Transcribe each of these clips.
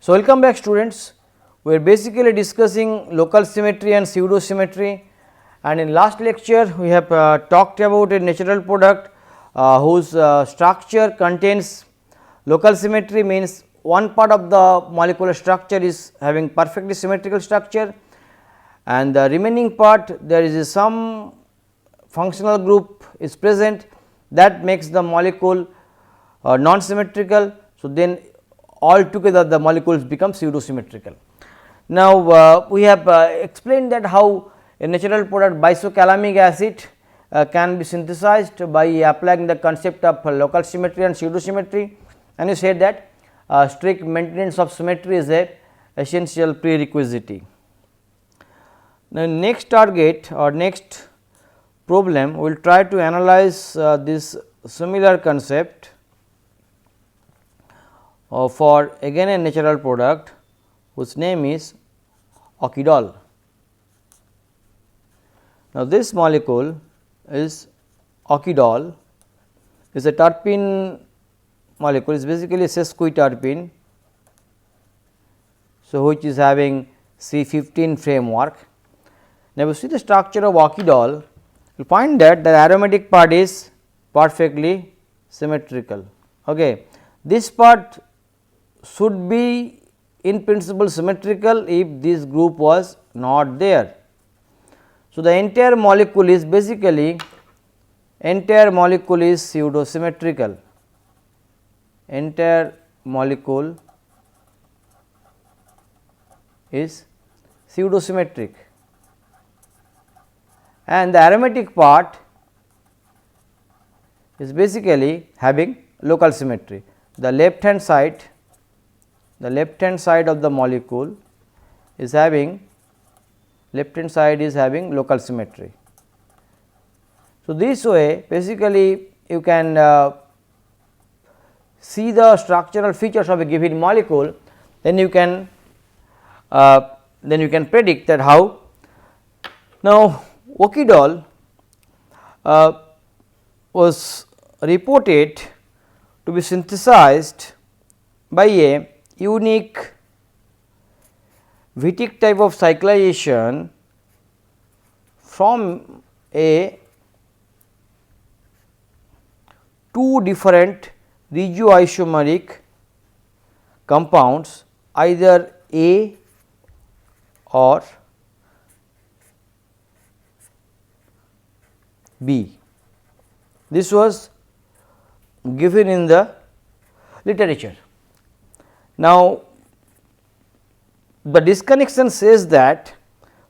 So, welcome back students. We are basically discussing local symmetry and pseudo symmetry, and in last lecture we have talked about a natural product whose structure contains local symmetry, means one part of the molecular structure is having perfectly symmetrical structure, and the remaining part there is some functional group is present that makes the molecule non symmetrical. So, then altogether the molecules become pseudo symmetrical. Now, we have explained that how a natural product bisocalamic acid can be synthesized by applying the concept of local symmetry and pseudo symmetry, and you said that strict maintenance of symmetry is a essential prerequisite. Now, next target or next problem we will try to analyze this similar concept for again a natural product whose name is okidol. Now, this molecule is okidol, is a terpene molecule, is basically a sesquiterpene. So, which is having C15 framework. Now, if you see the structure of okidol, you will find that the aromatic part is perfectly symmetrical. Okay. This part should be in principle symmetrical if this group was not there. So, the entire molecule is basically pseudo symmetrical, entire molecule is pseudo symmetric, and the aromatic part is basically having local symmetry. The left hand side of the molecule is having local symmetry. So, this way basically you can see the structural features of a given molecule, then you can predict that how. Now, okidol was reported to be synthesized by a unique Wittig type of cyclization from a two different regioisomeric compounds, either A or B. This was given in the literature. Now, the disconnection says that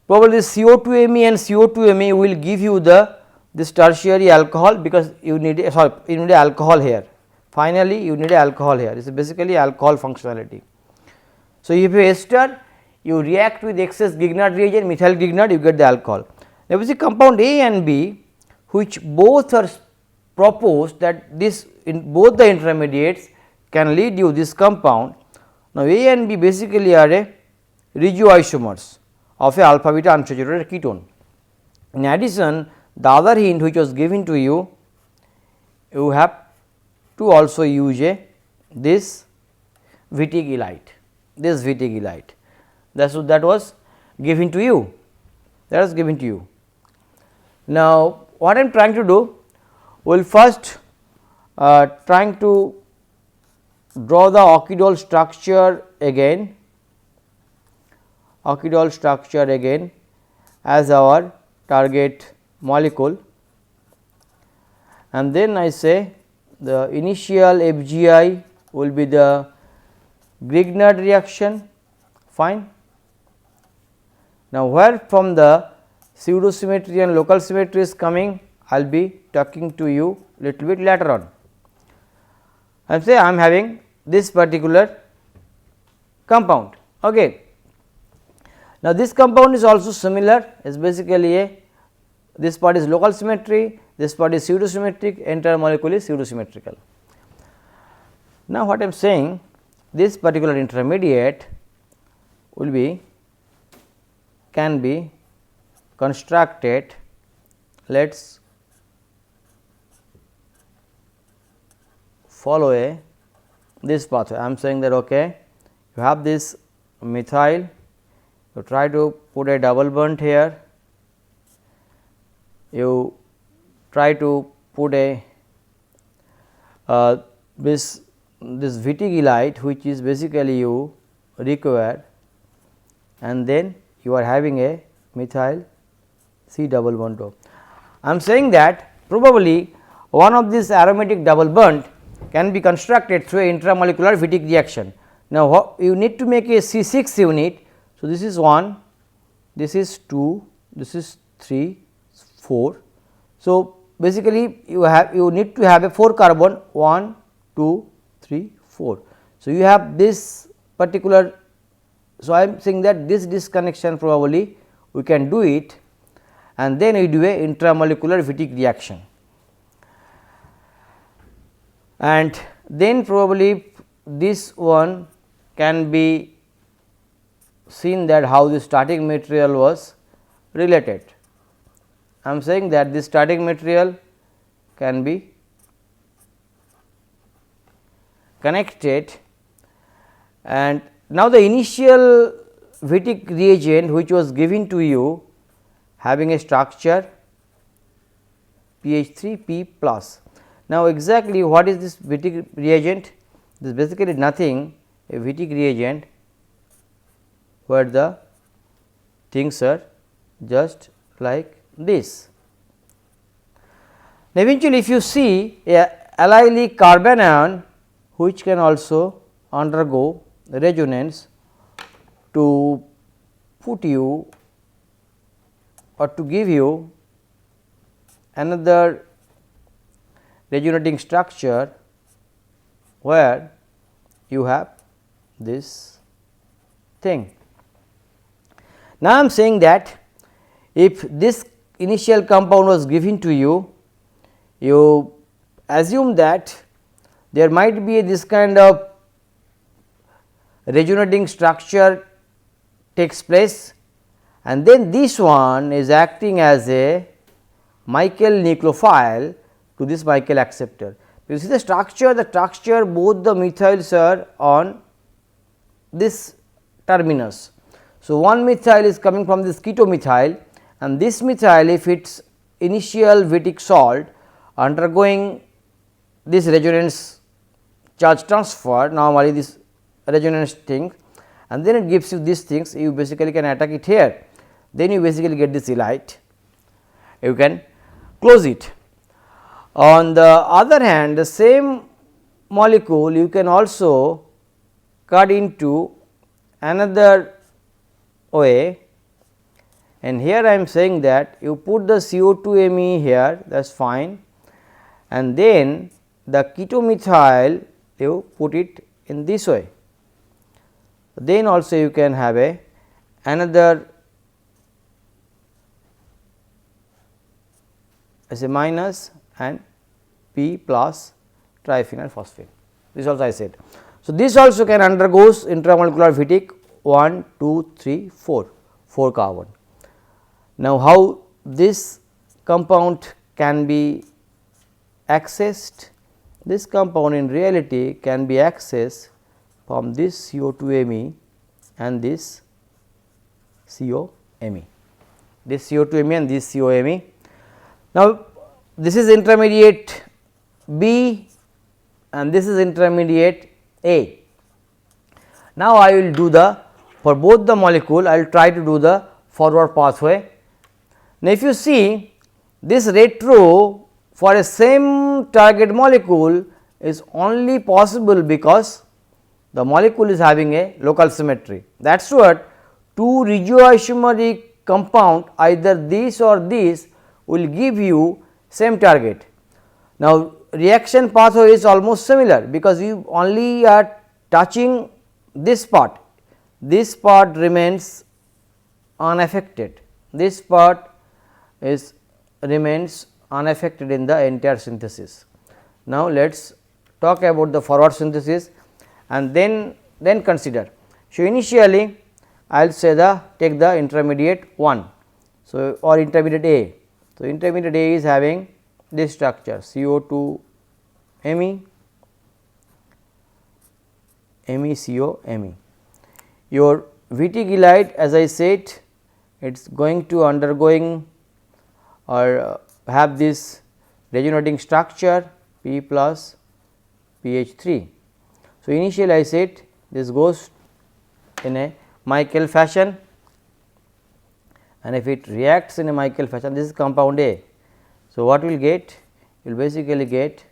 probably CO2Me and CO2Me will give you this tertiary alcohol, because you need alcohol here. Finally, you need alcohol here. It is basically alcohol functionality. So, if you ester, you react with excess Grignard reagent, methyl Grignard, you get the alcohol. Now, we see compound A and B, which both are proposed that this in both the intermediates can lead you this compound. Now, A and B basically are a regioisomers of a alpha beta unsaturated ketone. In addition, the other hint which was given to you, you have to also use this Wittig elite, that was given to you. Now, what I am trying to do, we will first trying to draw the okidol structure again, as our target molecule, and then I say the initial FGI will be the Grignard reaction, fine. Now, where from the pseudo symmetry and local symmetry is coming, I will be talking to you little bit later on. I am say I am having this particular compound. Okay. Now, this compound is also similar, is basically this part is local symmetry, this part is pseudo symmetric, entire molecule is pseudo symmetrical. Now, what I am saying, this particular intermediate can be constructed, let us follow this pathway. I am saying that okay, you have this methyl, you try to put a double bond here, you try to put a this viticulite, which is basically you require, and then you are having a methyl C double bond O. I am saying that probably one of these aromatic double bond can be constructed through a intramolecular Wittig reaction. Now, you need to make a C6 unit. So, this is 1, this is 2, this is 3, 4. So, basically you need to have a 4 carbon 1, 2, 3, 4. So, you have this particular. So, I am saying that this disconnection probably we can do it, and then we do a intramolecular Wittig reaction, and then probably this one can be seen that how the starting material was related. I am saying that this starting material can be connected, and now the initial Wittig reagent which was given to you having a structure pH 3 P plus. Now, exactly what is this Wittig reagent? This is basically nothing, a Wittig reagent where the things are just like this. Now, eventually if you see a allylic carbanion which can also undergo resonance to put you or to give you another resonating structure where you have this thing. Now, I am saying that if this initial compound was given to you, you assume that there might be this kind of resonating structure takes place, and then this one is acting as a Michael nucleophile to this Michael acceptor. You see the structure both the methyls are on this terminus. So, one methyl is coming from this ketomethyl, and this methyl, if its initial Wittig salt undergoing this resonance charge transfer, normally this resonance thing, and then it gives you these things, you basically can attack it here, then you basically get this elite, you can close it. On the other hand, the same molecule you can also cut into another way, and here I am saying that you put the CO2 Me here, that is fine, and then the ketomethyl you put it in this way. Then also you can have a another as a minus and P plus triphenyl phosphate. This also I said. So, this also can undergoes intramolecular Wittig 1, 2, 3, 4 carbon. Now, how this compound can be accessed? This compound in reality can be accessed from this CO2 Me and this CO Me, this CO2 Me and this CO Me. Now, this is intermediate B and this is intermediate A. Now, I will do the for both the molecule, I will try to do the forward pathway. Now, if you see this retro for a same target molecule is only possible because the molecule is having a local symmetry. That is what two regioisomeric compound either this or this will give you same target. Now, reaction pathway is almost similar because you only are touching this part remains unaffected, this part is remains unaffected in the entire synthesis. Now, let us talk about the forward synthesis and then consider. So, initially I will say take the intermediate 1, so or intermediate A. So, intermediate A is having this structure CO2 Me, MECO Me. your vitigillite, as I said, it is going to undergoing or have this resonating structure P plus pH 3. So, initially I said this goes in a Michael fashion, and if it reacts in a Michael fashion, this is compound A. So, what we will get? You will basically get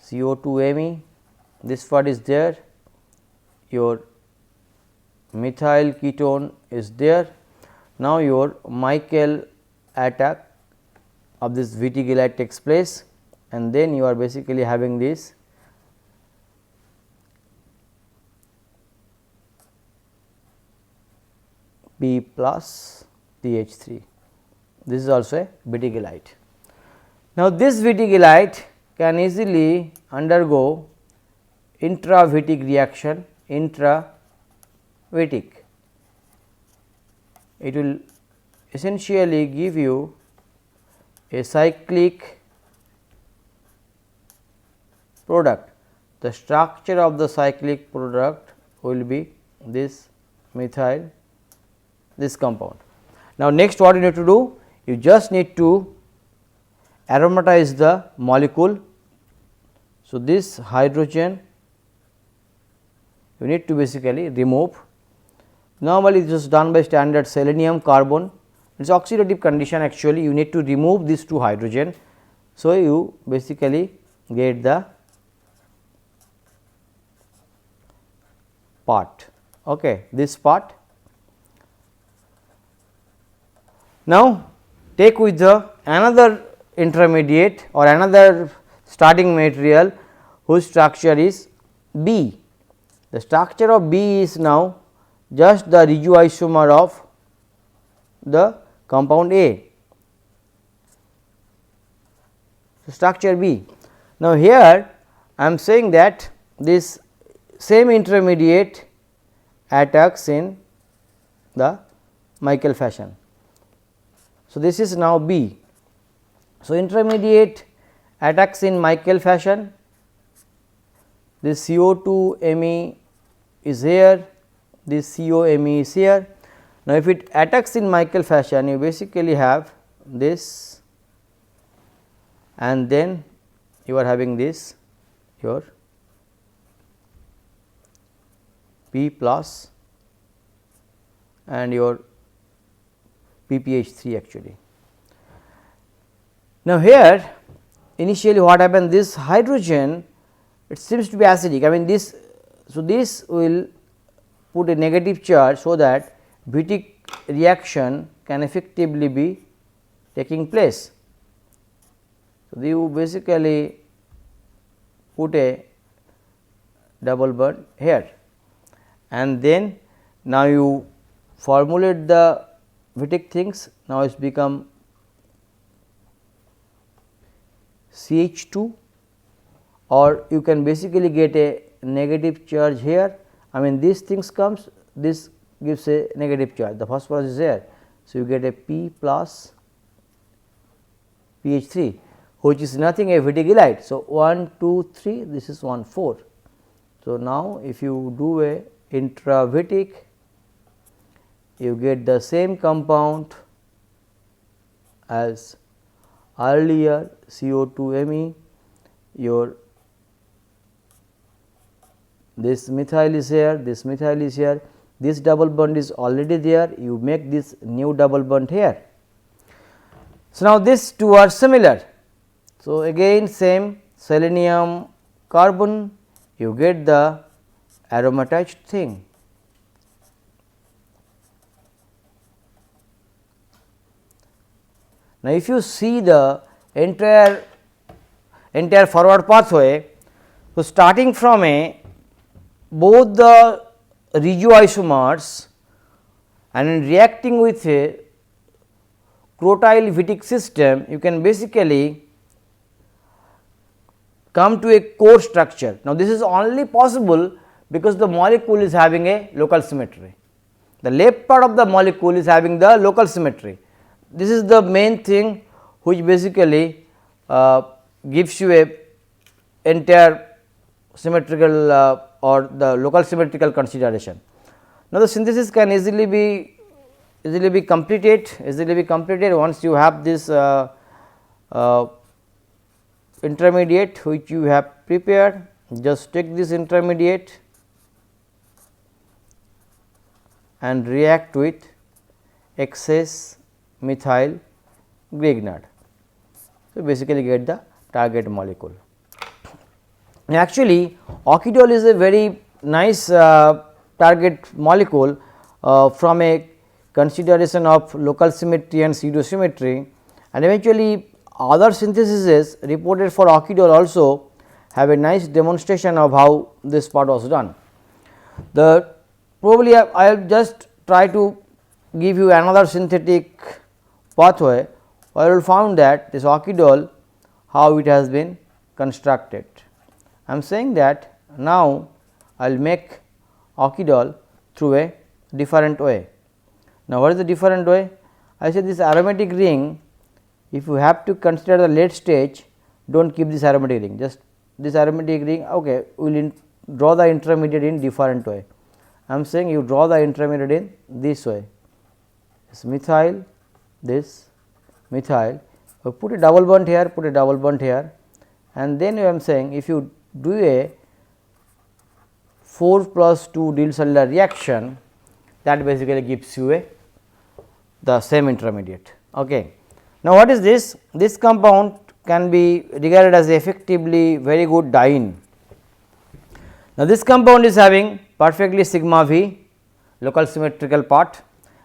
CO2 Me, this part is there, your methyl ketone is there. Now, your Michael attack of this vitigillite takes place, and then you are basically having this P plus pH 3. This is also a vitigillite. Now, this vitigillite can easily undergo intravitic reaction, intravitic. It will essentially give you a cyclic product. The structure of the cyclic product will be this methyl, this compound. Now, next what you need to do? You just need to aromatize the molecule. So, this hydrogen you need to basically remove. Normally, this is done by standard selenium carbon. It is oxidative condition, actually you need to remove these two hydrogen. So, you basically get the part, this part. Now, take with the another intermediate or another starting material whose structure is B. The structure of B is now just the regioisomer of the compound A. So, structure B. Now, here I am saying that this same intermediate attacks in the Michael fashion. So, this is now B. So, intermediate attacks in Michael fashion, this CO2 Me is here, this CO Me is here. Now, if it attacks in Michael fashion, you basically have this, and then you are having this your P plus and your PPH 3 actually. Now, here initially what happened, this hydrogen it seems to be acidic, I mean this. So, this will put a negative charge, so that Wittig reaction can effectively be taking place. So, you basically put a double bond here, and then now you formulate the Wittig things. Now, it has become CH2, or you can basically get a negative charge here. I mean these things comes, this gives a negative charge, the phosphorus is here. So, you get a P plus pH 3, which is nothing a vitigillite. So, 1, 2, 3, this is 1, 4. So, now if you do a intravitic, you get the same compound as earlier CO2 Me, your this methyl is here, this methyl is here, this double bond is already there, you make this new double bond here. So, now these two are similar. So, again same selenium carbon, you get the aromatized thing. Now, if you see the entire forward pathway, so starting from a both the regioisomers and in reacting with a crotyl Wittig system, you can basically come to a core structure. Now, this is only possible because the molecule is having a local symmetry. The left part of the molecule is having the local symmetry. This is the main thing which basically gives you a entire symmetrical or the local symmetrical consideration. Now, the synthesis can easily be completed once you have this intermediate which you have prepared. Just take this intermediate and react with excess methyl Grignard. So, basically get the target molecule. Actually, oxidol is a very nice target molecule from a consideration of local symmetry and pseudo symmetry, and eventually other syntheses reported for oxidol also have a nice demonstration of how this part was done. The probably I will just try to give you another synthetic pathway where you will found that this oxidol how it has been constructed. I am saying that now I will make oxidol through a different way. Now, what is the different way? I say this aromatic ring, if you have to consider the late stage, do not keep this aromatic ring, just this aromatic ring, okay, we will draw the intermediate in different way. I am saying you draw the intermediate in this way, this methyl, this methyl, put a double bond here, put a double bond here, and then I am saying if you do a 4+2 Diels-Alder reaction, that basically gives you the same intermediate. Okay. Now, what is this? This compound can be regarded as effectively very good diene. Now, this compound is having perfectly sigma V local symmetrical part,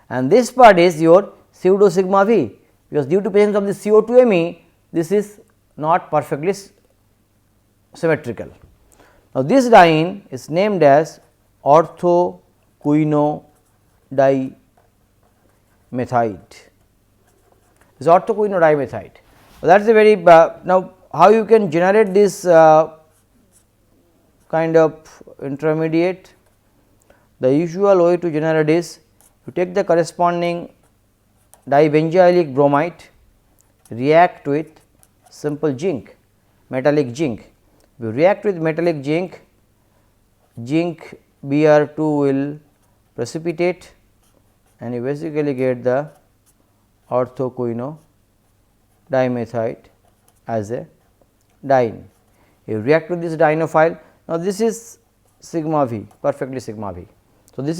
and this part is your pseudo sigma V, because due to presence of the CO2 Me, this is not perfectly symmetrical. Now, this diene is named as orthoquinodimethite. This orthoquinodimethite. That is a very now how you can generate this kind of intermediate. The usual way to generate is you take the corresponding dibenzoylic bromide, react with simple zinc, metallic zinc. If you react with metallic zinc, zinc Br2 will precipitate and you basically get the orthoquinodimethite as a diene. You react with this dienophile. Now, this is sigma V, perfectly sigma V. So, this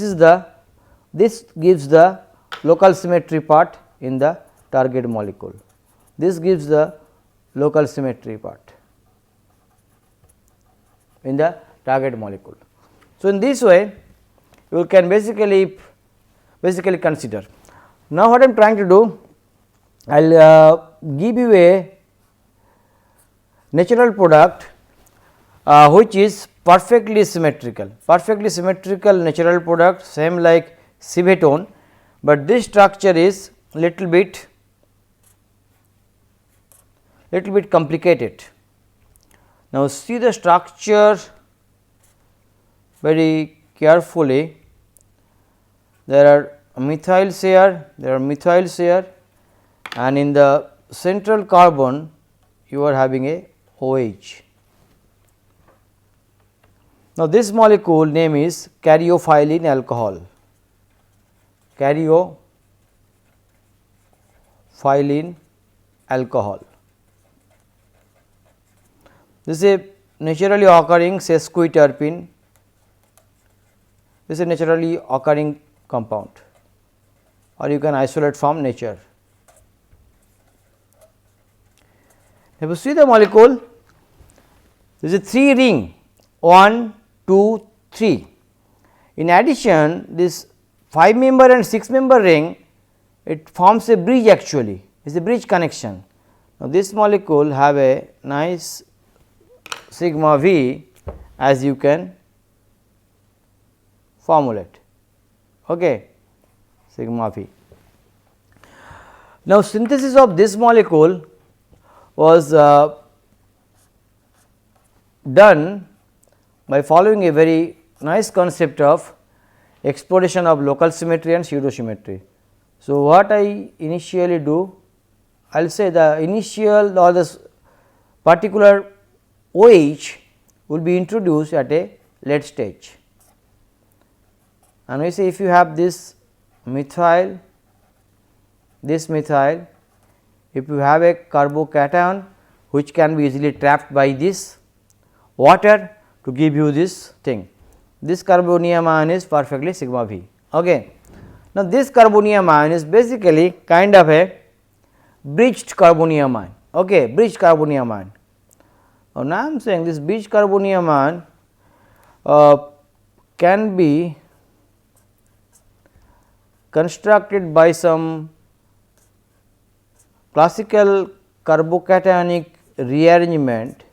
gives the local symmetry part in the target molecule. This gives the local symmetry part in the target molecule. So, in this way you can basically consider. Now, what I am trying to do, I will give you a natural product which is perfectly symmetrical natural product, same like civetone, but this structure is little bit complicated. Now, see the structure very carefully. There are methyls here, and in the central carbon you are having a OH. Now, this molecule name is caryophyllene alcohol. Caryophyllene alcohol. This is a naturally occurring sesquiterpene. This is a naturally occurring compound, or you can isolate from nature. If you see the molecule, this is a 3 ring, 1, 2, 3. In addition, this 5 member and 6 member ring, it forms a bridge, actually it is a bridge connection. Now, this molecule have a nice sigma V as you can formulate, okay, sigma V. Now, synthesis of this molecule was done by following a very nice concept of exploration of local symmetry and pseudo symmetry. So, what I initially do, I will say the initial or the particular OH will be introduced at a late stage. and we say if you have this methyl, if you have a carbocation which can be easily trapped by this water to give you this thing. This carbonium ion is perfectly sigma V. Okay. Now, this carbonium ion is basically kind of a breached carbonium ion. Okay, breached carbonium ion. Now, I am saying this breached carbonium ion can be constructed by some classical carbocationic rearrangement,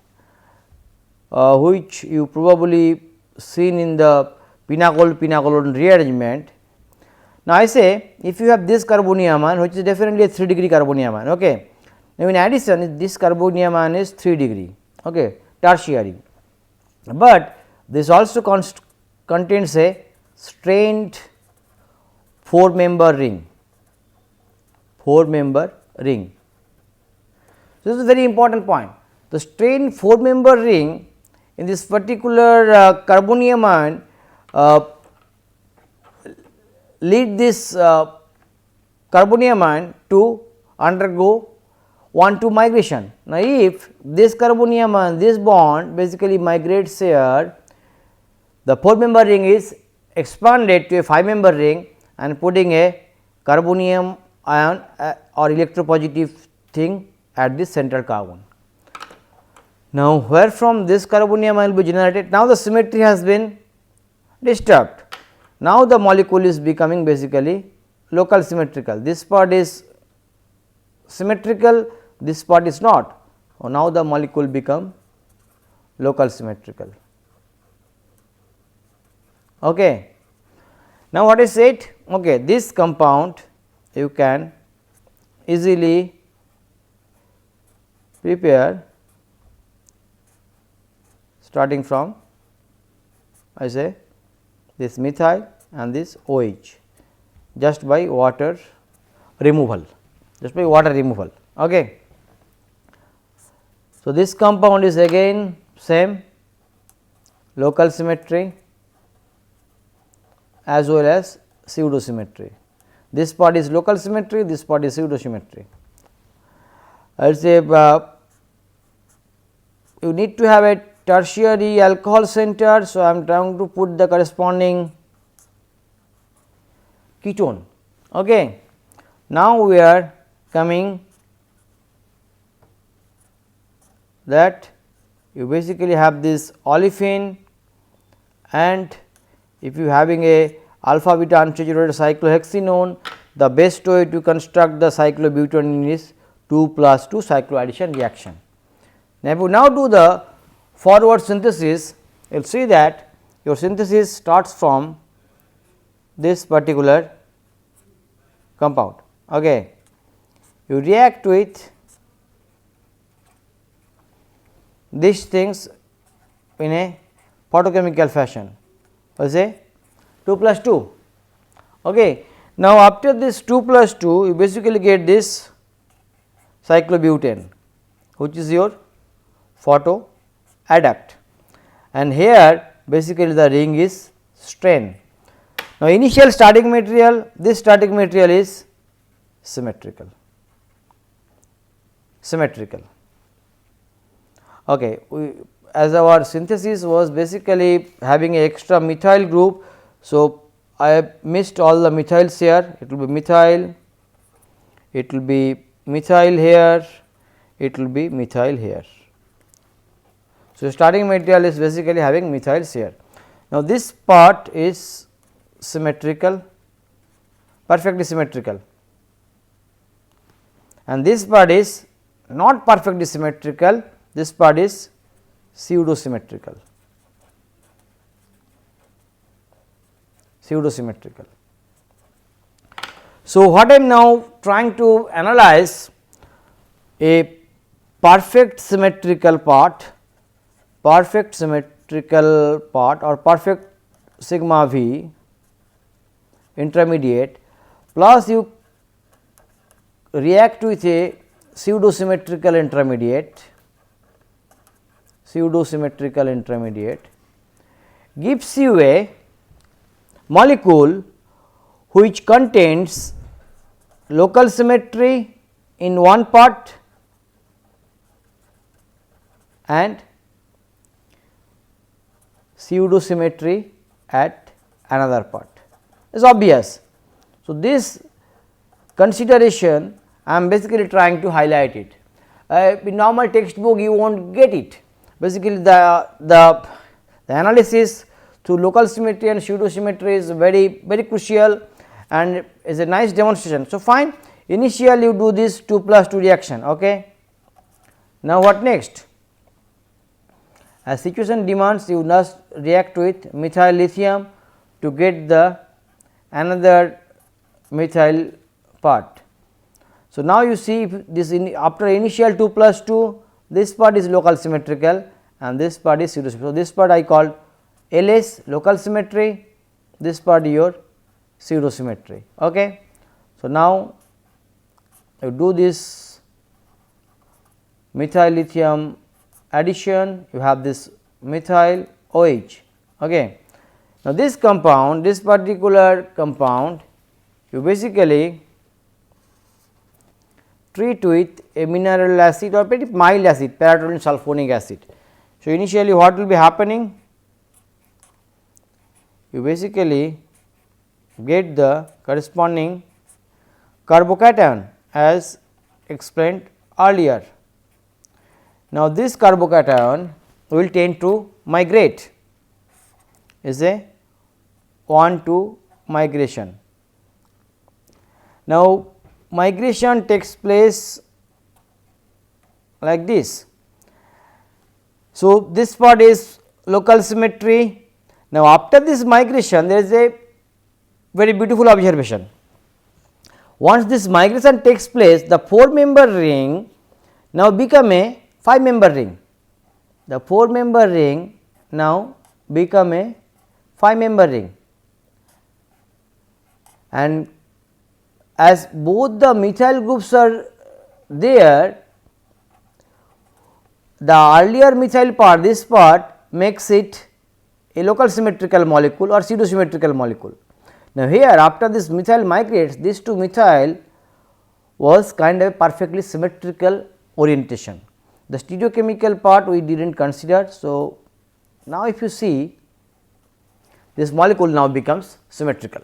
which you probably seen in the pinacol rearrangement. Now, I say if you have this carbonium ion, which is definitely a 3 degree carbonium ion. Okay. Now, in addition this carbonium ion is 3 degree, okay, tertiary, but this also contains a strained 4 member ring. So, this is a very important point. The strained 4 member ring in this particular carbonium ion lead this carbonium ion to undergo 1-2 migration. Now, if this carbonium ion, this bond basically migrates here, the 4 member ring is expanded to a 5 member ring and putting a carbonium ion or electropositive thing at this central carbon. Now, where from this carbonium ion will be generated? Now, the symmetry has been disturbed. Now, the molecule is becoming basically local symmetrical. This part is symmetrical, this part is not. Now, the molecule become local symmetrical. Okay. Now, what is it? Okay, this compound you can easily prepare starting from, I say, this methyl and this OH just by water removal, Okay. So, this compound is again same local symmetry as well as pseudo symmetry. This part is local symmetry, this part is pseudo symmetry. I will say you need to have a tertiary alcohol center. So, I am trying to put the corresponding ketone. Okay. Now, we are coming that you basically have this olefin, and if you having a alpha beta unsaturated cyclohexenone, the best way to construct the cyclobutadiene is 2+2 cycloaddition reaction. Now, if you now do the forward synthesis, you will see that your synthesis starts from this particular compound. Okay. You react with these things in a photochemical fashion, say 2+2. Okay. Now, after this 2+2, you basically get this cyclobutane, which is your photo adduct, and here basically the ring is strained. Now, initial starting material, this starting material is symmetrical. Okay. As our synthesis was basically having a extra methyl group. So, I have missed all the methyls here, it will be methyl, it will be methyl here, it will be methyl here. So, starting material is basically having methyls here. Now, this part is symmetrical, perfectly symmetrical, and this part is not perfectly symmetrical, this part is pseudo symmetrical. So, what I am now trying to analyze a perfect symmetrical part or perfect sigma V intermediate, plus you react with a pseudo symmetrical intermediate gives you a molecule which contains local symmetry in one part and pseudo symmetry at another part. It is obvious. So, this consideration I am basically trying to highlight it. In normal textbook you will not get it. Basically the analysis through local symmetry and pseudo symmetry is very crucial and is a nice demonstration. So, fine, initially you do this 2 plus 2 reaction. Okay. Now, what next? As situation demands, you must react with methyl lithium to get the another methyl part. So, now you see if this after initial 2 plus 2, this part is local symmetrical and this part is pseudo symmetrical. So, this part I called LS local symmetry, this part your pseudo symmetry. Okay. So, now you do this methyl lithium addition, you have this methyl OH. Okay. Now, this compound, this particular compound you basically treat with a mineral acid or pretty mild acid, paratoluene sulfonic acid. So, initially what will be happening? You basically get the corresponding carbocation as explained earlier. Now, this carbocation will tend to migrate, is a 1-2 migration. Now, migration takes place like this. So, this part is local symmetry. Now, after this migration there is a very beautiful observation. Once this migration takes place, the 4-member ring now become a 5-member ring. The 4-member ring now become a 5-member ring, and as both the methyl groups are there, the earlier methyl part, this part makes it a local symmetrical molecule or pseudo symmetrical molecule. Now, here after this methyl migrates, this 2 methyl was kind of a perfectly symmetrical orientation. The stereochemical part we did not consider. So, now if you see this molecule now becomes symmetrical.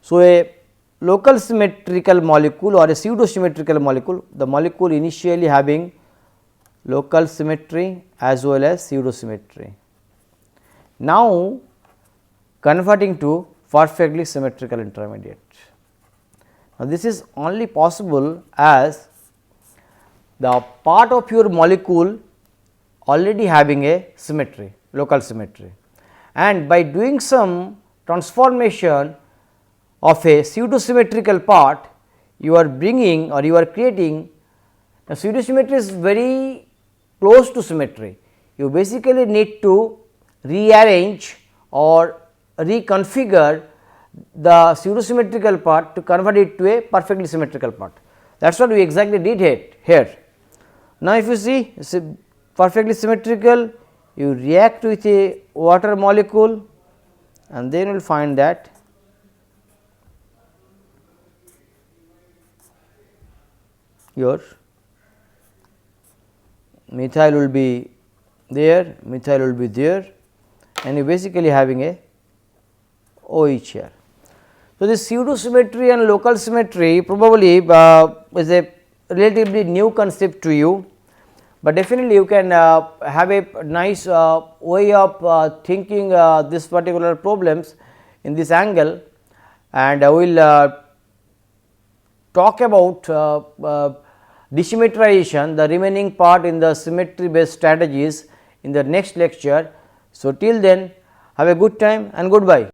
So, a local symmetrical molecule or a pseudo symmetrical molecule, the molecule initially having local symmetry as well as pseudo symmetry, now converting to perfectly symmetrical intermediate. Now, this is only possible as the part of your molecule already having a symmetry, local symmetry, and by doing some transformation of a pseudo symmetrical part, you are bringing or you are creating. Now, pseudo symmetry is very close to symmetry. You basically need to rearrange or reconfigure the pseudo symmetrical part to convert it to a perfectly symmetrical part. That is what we exactly did here. Now, if you see it is perfectly symmetrical, you react with a water molecule and then you will find that your methyl will be there, methyl will be there, and you basically having a OH here. So, this pseudo symmetry and local symmetry probably is a relatively new concept to you, but definitely you can have a nice way of thinking this particular problems in this angle, and I will talk about desymmetrization, the remaining part in the symmetry based strategies in the next lecture. So, till then have a good time and goodbye.